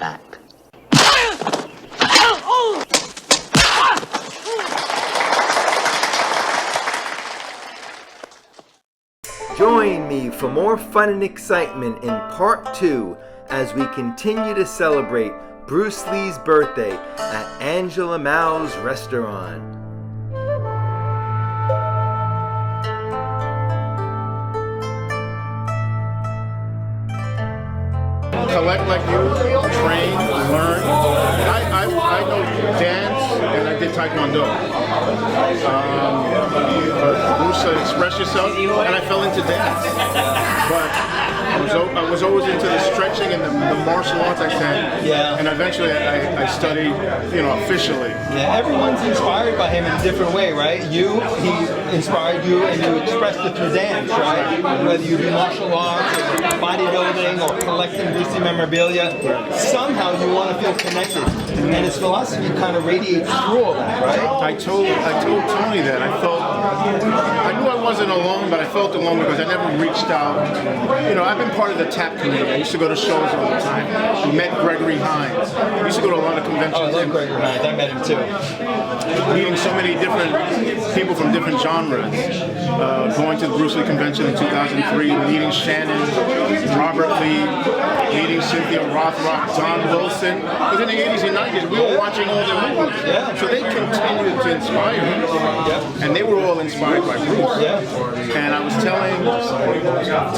act. Join me for more fun and excitement in part 2 as we continue to celebrate Bruce Lee's birthday at Angela Mao's restaurant. Collect like you, train, learn. I know dance and I did Taekwondo. But Bruce express yourself, and I fell into dance. But I was always into the stretching and the martial arts I said. Yeah. And eventually I studied, officially. Yeah, everyone's inspired by him in a different way, right? He inspired you and you expressed it through dance, right? Whether you do martial arts or bodybuilding or collecting Brucey memorabilia, somehow you want to feel connected. And his philosophy kind of radiates through all that, right? I told Tony that. I knew I wasn't alone, but I felt alone because I never reached out. I've been part of the TAP community. I used to go to shows all the time. I met Gregory Hines. I used to go to a lot of conventions. Oh, I love Gregory Hines. I met him too. Meeting so many different people from different genres. Going to the Bruce Lee convention in 2003, meeting Shannon, Robert Lee, meeting Cynthia Rothrock, Don Wilson. Because in the 80s and 90s, we were watching all their movies. Yeah. So they continued to inspire us. And they were all inspired by Bruce. Yeah. And I was telling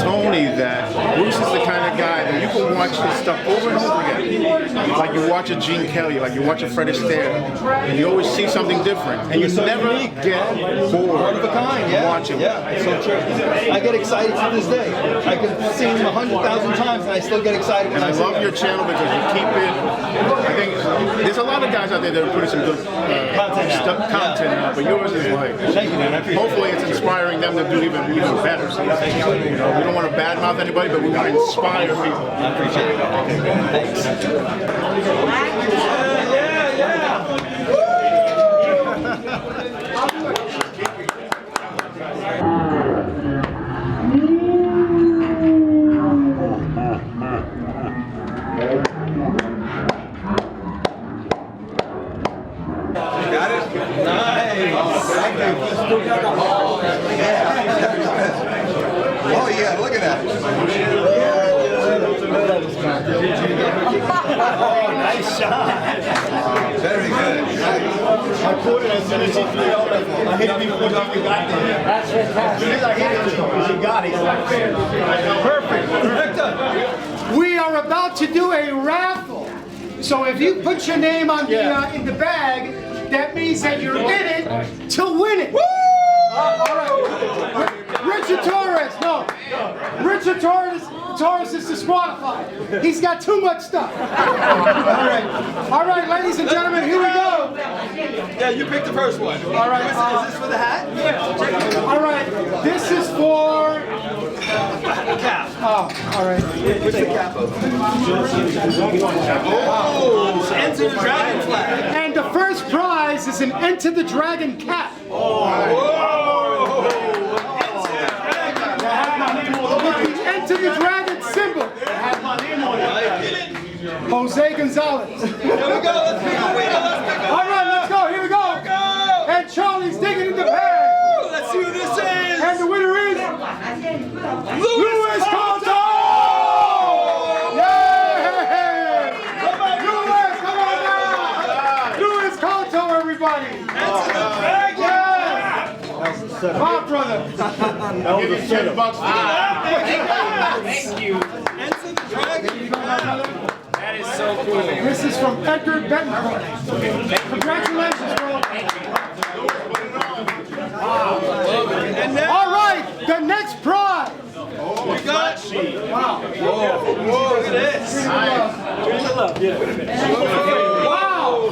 Tony that Bruce is the kind of guy that you can watch his stuff over and over again. Like you watch a Gene Kelly, like you watch a Fred Astaire, and you always see something different. And you never get bored. One of a kind, yeah. Watching. Yeah, it's so true. I get excited to this day. I could see him 100,000 times and I still get excited when And I love your channel because you keep it. I think there's a lot of guys out there that are putting some good content out, but yours is like. Thank you, man. I appreciate hopefully it's inspiring them to do even better. We don't want to badmouth anybody, but we want to inspire people. I appreciate it. Thanks. Oh yeah, look at that. Oh, nice shot. Very good. I caught it as soon as he threw it out. I hit it before you got there. That's fantastic. As soon as I hit it, you got it. Perfect. Hector, we are about to do a raffle. So if you put your name on the in the bag, that means that you're in it to win it. Woo! All right. Richard Torres, no. Richard Torres is disqualified. He's got too much stuff. All right, ladies and gentlemen, here we go. Yeah, you picked the first one. All right. Is this for the hat? Yeah. All right, this is for Cap. Oh, all right. What's the cap of? Oh, Enter the Dragon flag. And the first prize is an Enter the Dragon cap. With the Enter the Dragon symbol. Jose Gonzalez. Here we go. Let's pick a winner. All right, let's go. Here we go. And Charlie's digging in the bag. Let's see who this is. And the winner is Louis Couto! Yeah! Louis, come on now! Louis Couto, everybody! Yeah! My brother! That was a $10. Thank you. Enter the Dragon. That is so cool. This is from Edgar Betancourt. Congratulations, bro! All right, the next prize! We got. Wow! Whoa, look at this. Wow!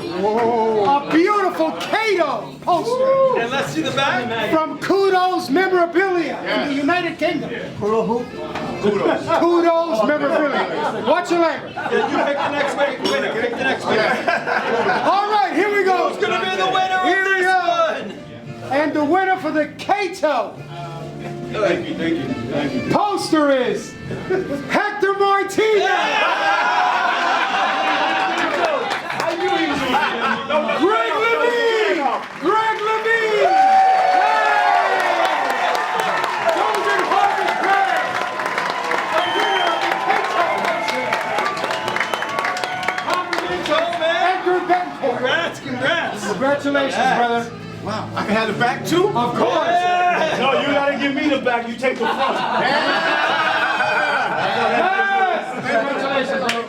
A beautiful Kato poster And let's see the back. from Kudos Memorabilia in the United Kingdom. Kudos Memorabilia. What's your language? Yeah, you pick the next winner. Pick the next winner. All right, here we go. Who's gonna be the winner Here of we this go. one? And the winner for the Kato poster is Hector Martinez. Congrats, congrats. Congratulations, brother. Wow, I can have the back too? Of course. No, you gotta give me the back. You take the front. Congratulations, bro.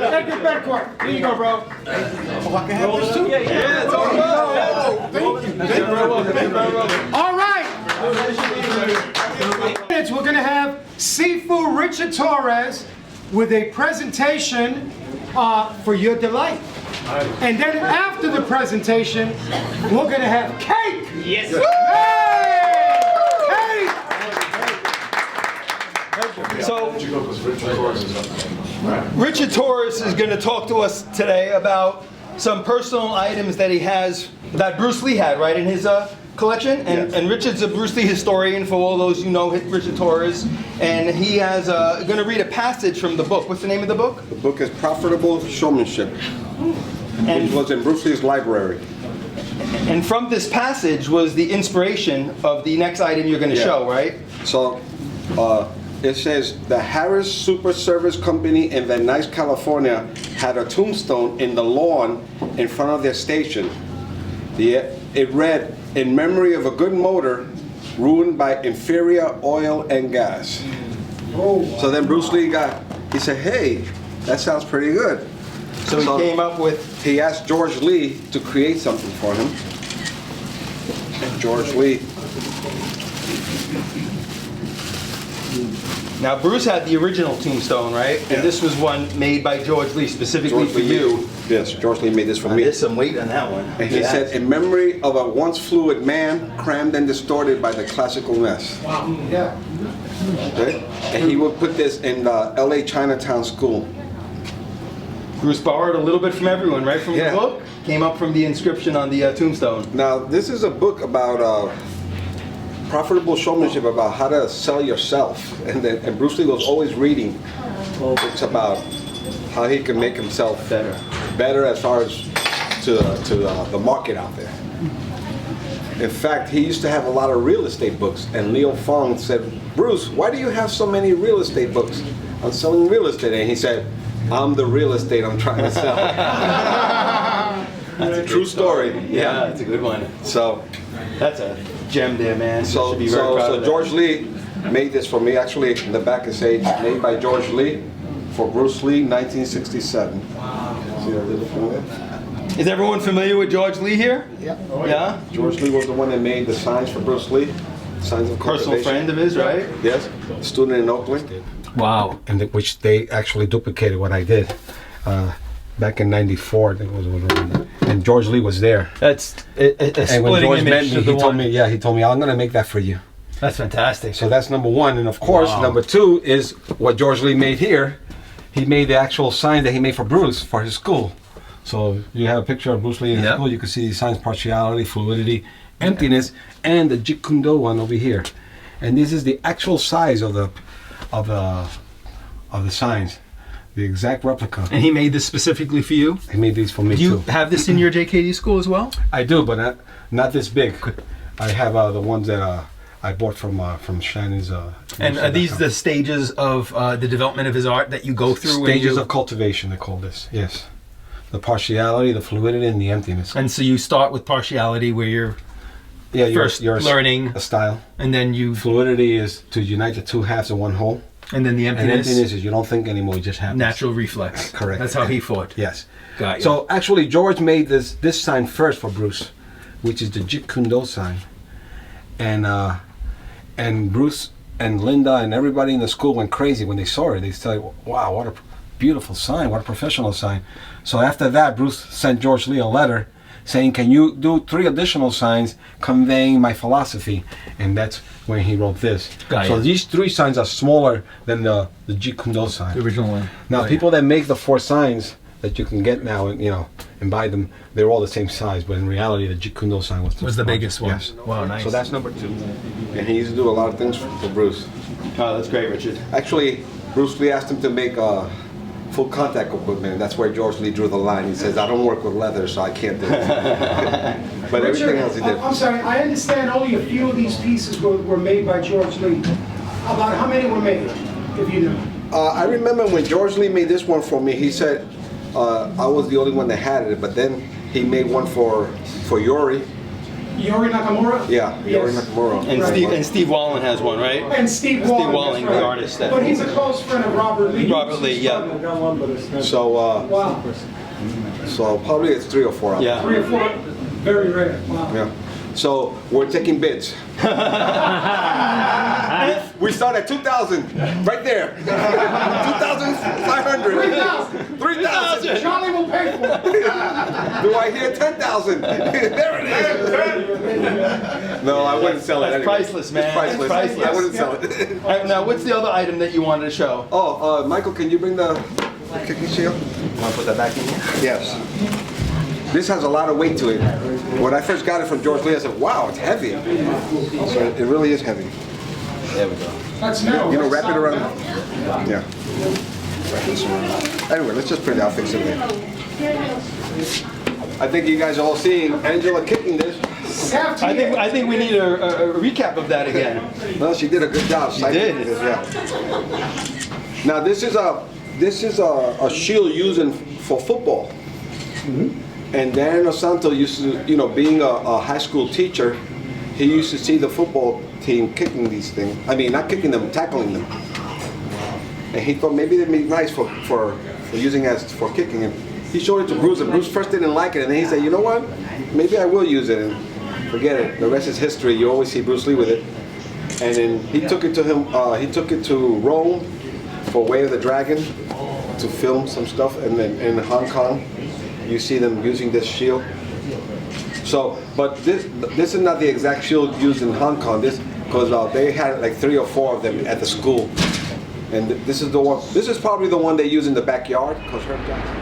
Take your back court. Here you go, bro. Oh, I can have this too? Yeah, it's all good. Thank you. All right. We're going to have Sifu Richard Torres with a presentation for your delight. And then after the presentation, we're going to have cake. Yes. Hey! Cake! So, Richard Torres is going to talk to us today about some personal items that he has, that Bruce Lee had, right, in his collection. And Richard's a Bruce Lee historian, for all those who know Richard Torres. And he has going to read a passage from the book. What's the name of the book? The book is Profitable Showmanship, which was in Bruce Lee's library. And from this passage was the inspiration of the next item you're going to show, right? So it says the Harris Super Service Company in Van Nuys, California had a tombstone in the lawn in front of their station. It read, "In memory of a good motor ruined by inferior oil and gas." So then Bruce Lee he said, hey, that sounds pretty good. So he came up with... He asked George Lee to create something for him. And George Lee. Now, Bruce had the original tombstone, right? And this was one made by George Lee, specifically for you. Yes, George Lee made this for me. There's some weight on that one. And he said, in memory of a once fluid man, crammed and distorted by the classical mess. Wow. Yeah. Okay? And he would put this in the LA Chinatown School. Bruce borrowed a little bit from everyone, right? From Yeah. the book? Came up from the inscription on the tombstone. Now, this is a book about profitable showmanship, about how to sell yourself. And Bruce Lee was always reading books about how he can make himself better as far as to the market out there. In fact, he used to have a lot of real estate books, and Leo Fong said, Bruce, why do you have so many real estate books? I'm selling real estate. And he said, I'm the real estate I'm trying to sell. That's a true story. Yeah, it's a good one. So that's a gem there, man. So Should be very proud of that. George Lee made this for me. Actually, in the back it says, made by George Lee for Bruce Lee, 1967. Wow. See that little finger? Is everyone familiar with George Lee here? Yeah. Yeah? George Lee was the one that made the signs for Bruce Lee. Signs of Personal friend of his, right? Yes. Student in Oakland. Wow. And which they actually duplicated what I did. Back in '94, I think it was around. And George Lee was there. That's a And when splitting George met image me, of the one. he told me, I'm going to make that for you. That's fantastic. So that's number one. And of course, number two is what George Lee made here. He made the actual sign that he made for Bruce for his school. So you have a picture of Bruce Lee in his school. You can see the signs: partiality, fluidity, emptiness, and the Jeet Kune Do one over here. And this is the actual size of the signs. The exact replica. And he made this specifically for you? He made these for me Do you too. have this in your JKD school as well? I do, but not this big. I have the ones that I bought from Shannon's. And are these the stages of the development of his art that you go through? Stages of cultivation, they call this. Yes, the partiality, the fluidity, and the emptiness. And so you start with partiality, where you're first you're learning a style, and then you fluidity is to unite the two halves in one whole. And then the emptiness. And emptiness is you don't think anymore; it just happens. Natural reflex. Correct. That's how he fought. Yes. Got you. So actually, George made this sign first for Bruce, which is the Jeet Kune Do sign, and Bruce and Linda and everybody in the school went crazy when they saw it. They said, "Wow, what a beautiful sign! What a professional sign!" So after that, Bruce sent George Lee a letter saying, "Can you do 3 additional signs conveying my philosophy?" And that's when he wrote this. So these 3 signs are smaller than the Jeet Kune Do sign. The original one. Now, people that make the 4 signs that you can get now, and buy them, they're all the same size. But in reality, the Jeet Kune Do sign was the biggest one. Yes. Wow, nice. So that's number 2. And he used to do a lot of things for Bruce. Oh, that's great, Richard. Actually, Bruce Lee asked him to make full contact equipment, and that's where George Lee drew the line. He says, I don't work with leather, so I can't do it. But everything else he did. I'm sorry, I understand only a few of these pieces were made by George Lee. About how many were made, if you know? I remember when George Lee made this one for me, he said, I was the only one that had it, but then he made one for Yori. Yori Nakamura? Yeah, Yori Yes. Nakamura. And Steve Wallen has one, right? And Steve Wallen, that's the right. artist. But he's a close friend of Robert Lee. Robert Lee, yeah. So, Wow. so probably it's 3 or 4 out there. Yeah. 3 or 4, very rare. Wow. Yeah. So we're taking bids. We start at 2,000, right there. 2,500. 3,000. 3,000. Charlie will pay for it. Do I hear 10,000? There it is. No, I wouldn't sell it. That's anyway. priceless, man. It's priceless. That's priceless. I wouldn't sell it. All right, now, what's the other item that you wanted to show? Oh, Michael, can you bring the kicking shield? Want to put that back in here? Yes. This has a lot of weight to it. When I first got it from George Lee, I said, wow, it's heavy. So it really is heavy. There we go. That's metal. You know, wrap it around. Yeah. Wrap this around. Anyway, let's just put it out, fix it later. I think you guys are all seeing Angela kicking this. I think we need a recap of that again. Well, she did a good job. She did. This, yeah. Now this is a shield used for football. And Damiano Santo used to, you know, being a high school teacher, he used to see the football team kicking these things. I mean, not kicking them, tackling them. And he thought maybe it'd be nice for using as for kicking. And he showed it to Bruce, and Bruce first didn't like it, and then he said, you know what? Maybe I will use it. And forget it. The rest is history. You always see Bruce Lee with it. And then he took it to him. He took it to Rome for Way of the Dragon to film some stuff, and then in Hong Kong, you see them using this shield. So, but this is not the exact shield used in Hong Kong. This because they had like 3 or 4 of them at the school, and this is the one. This is probably the one they use in the backyard because Herb Jackson.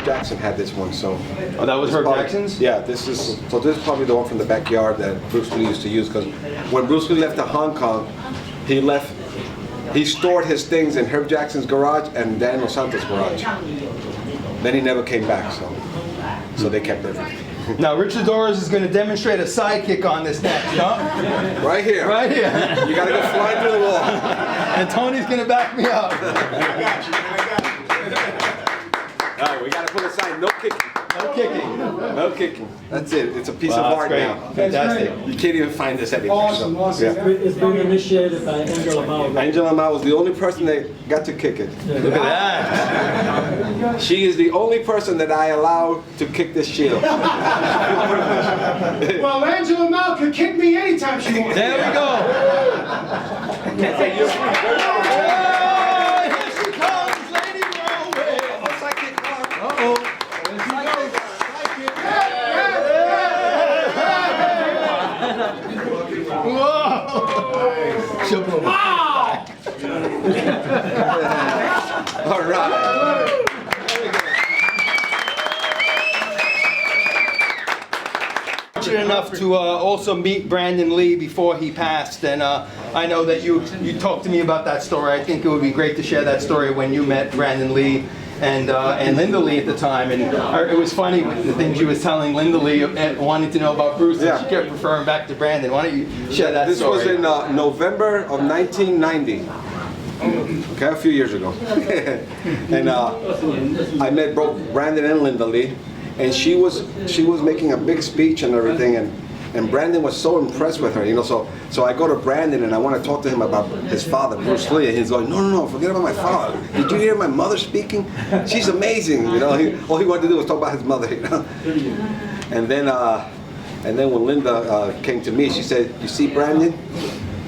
Jackson had this one, so. Oh, that was Herb Jackson's? Yeah, this is probably the one from the backyard that Bruce Lee used to use, because when Bruce Lee left to Hong Kong, he stored his things in Herb Jackson's garage and Damiano Santo's garage. Then he never came back, so they kept everything. Now Richard Doris is going to demonstrate a sidekick on this next, huh? Right here. Right here. You gotta go flying through the wall. And Tony's going to back me up. All right, we gotta put a sign, no kicking. No kicking. No kicking. That's it. It's a piece of Wow, art that's great. now. Fantastic. You can't even find this anywhere. Awesome, awesome. Yeah. It's been initiated by Angela Mao. Angela Mao was the only person that got to kick it. Look at that. She is the only person that I allow to kick this shield. Well, Angela Mao could kick me anytime she wants. There we go. Here she comes, Lady Whirlwind. Uh-oh. Whoa! Wow! All right. Fortunate enough to also meet Brandon Lee before he passed, and I know that you talked to me about that story. I think it would be great to share that story when you met Brandon Lee and Linda Lee at the time, and it was funny with the things you was telling Linda Lee and wanting to know about Bruce, and she kept referring back to Brandon. Why don't you share that story? This was in November of 1990. Okay, a few years ago. And I met both Brandon and Linda Lee, and she was making a big speech and everything, and Brandon was so impressed with her, you know. So I go to Brandon and I want to talk to him about his father, Bruce Lee, and he's going, no, forget about my father. Did you hear my mother speaking? She's amazing, you know. All he wanted to do was talk about his mother, you know. And then when Linda came to me, she said, "You see, Brandon,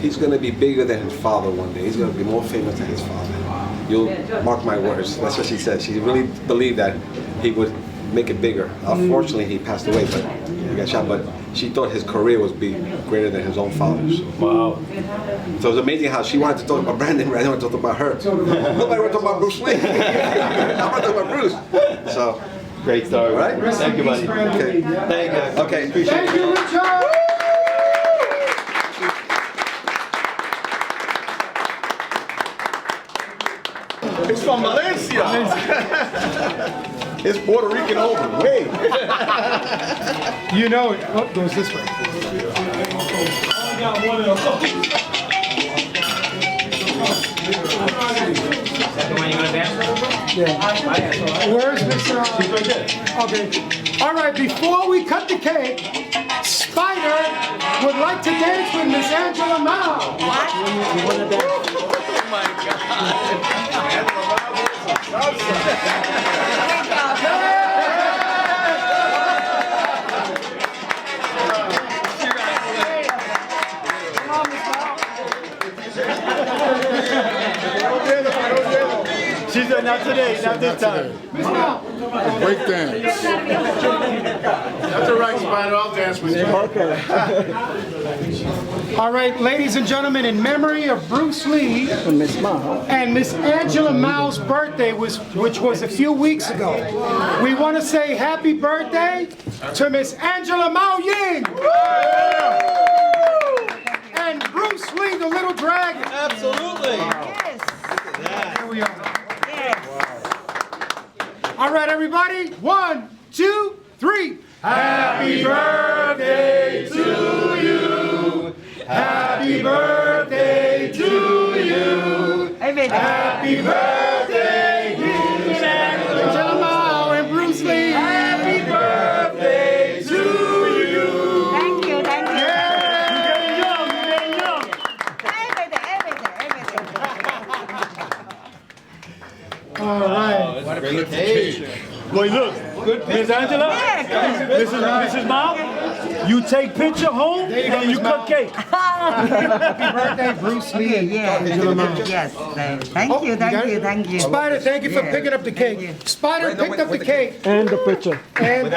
he's going to be bigger than his father one day. He's going to be more famous than his father. You'll mark my words." That's what she said. She really believed that he would make it bigger. Unfortunately, he passed away, but he got shot. But she thought his career would be greater than his own father's. Wow. So it was amazing how she wanted to talk about Brandon, Brandon wanted to talk about her. Nobody wanted to talk about Bruce Lee. I want to talk about Bruce. So, great story. Right? Thank you, buddy. Okay. Thank you. Okay. Appreciate Thank it. you, Richard! It's from Valencia. It's Puerto Rican over. Wait. You know it. Oh, goes this way. Where's Mr. Okay. All right, before we cut the cake, Spider would like to dance with Miss Angela Mao. What? She said, not today, not this time. Break dance. That's all right, Spider. I'll dance with you. Okay. All right, ladies and gentlemen, in memory of Bruce Lee and Miss Mao and Miss Angela Mao's birthday, which was a few weeks ago, we want to say happy birthday to Miss Angela Mao Ying and Bruce Lee, the little dragon. Absolutely. Yes. Here we are. All right, everybody. 1, 2, 3. Happy birthday to you. Happy birthday to you. Happy birthday, Miss Angela Mao and Bruce Lee. Happy birthday to you. Thank you, thank you. All right. What a great cake. Boy, look. Miss Angela, Mrs. Mao, you take picture home and you cut cake. Happy birthday, Bruce Lee and Angela Mao. Yes, thank you, thank you. Spider, thank you for picking up the cake. Spider picked up the cake. And the picture. And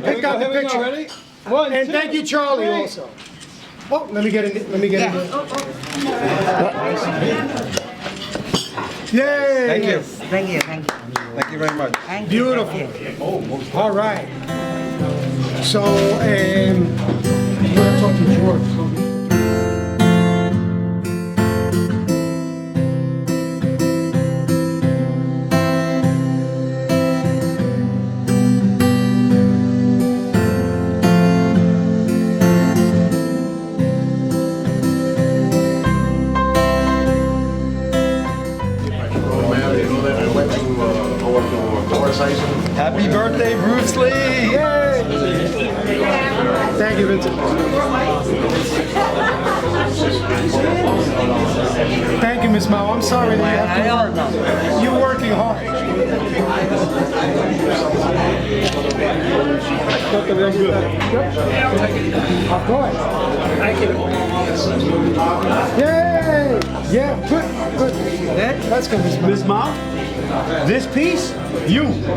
picked out the picture. Ready? And thank you, Charlie, also. Oh, let me get in. Let me get in. Yay! Thank you. Thank you, thank you. Thank you very much. Thank you. Beautiful. All right. So, I'm gonna talk to George. Happy birthday, Bruce Lee! Yay! Thank you, Vincent. Thank you, Miss Mao. I'm sorry that you have to work. You're working hard. Of course. Thank you. Yay! Yeah, good. That's good, Miss Mao. Miss Mao, this piece,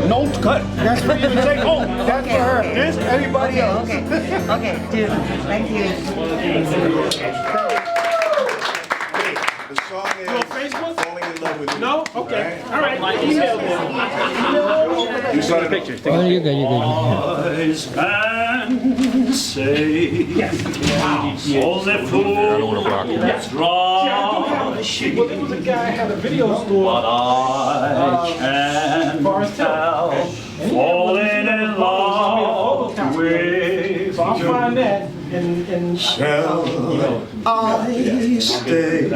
no cut. That's for you to take home. That's for her. This, everybody else. Okay, dude. Thank you. The song is Facebook? Falling in Love with You. No? Okay. All right. My email You saw the picture. Oh, you good. Eyes and say, all the fools wrong. Well, there was a guy had a video store. But I can't help falling in love with So I'll find that and Shall I stay?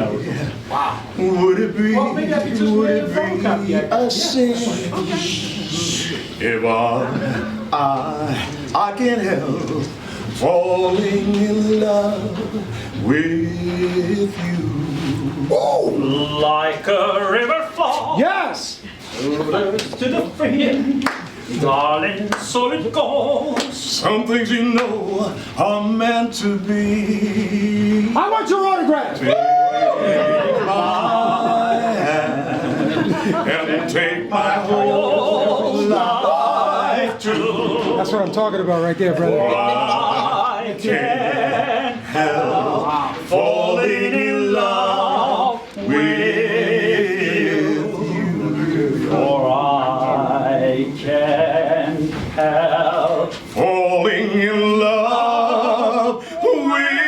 Would it be, well, maybe I could just play a phone copy. a sin if I can help falling in love with you? like a river falls yes. to the friend. Darling, so it goes. Some things you know are meant to be. I want your autograph. Take my hand and take my whole life too. That's what I'm talking about right there, brother. I can't help falling in love with you, for I can't help Falling in love with you.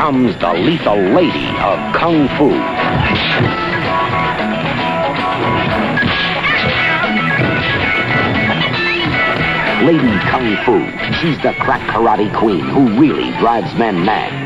comes the lethal lady of Kung Fu. Lady Kung Fu. She's the crack karate queen who really drives men mad.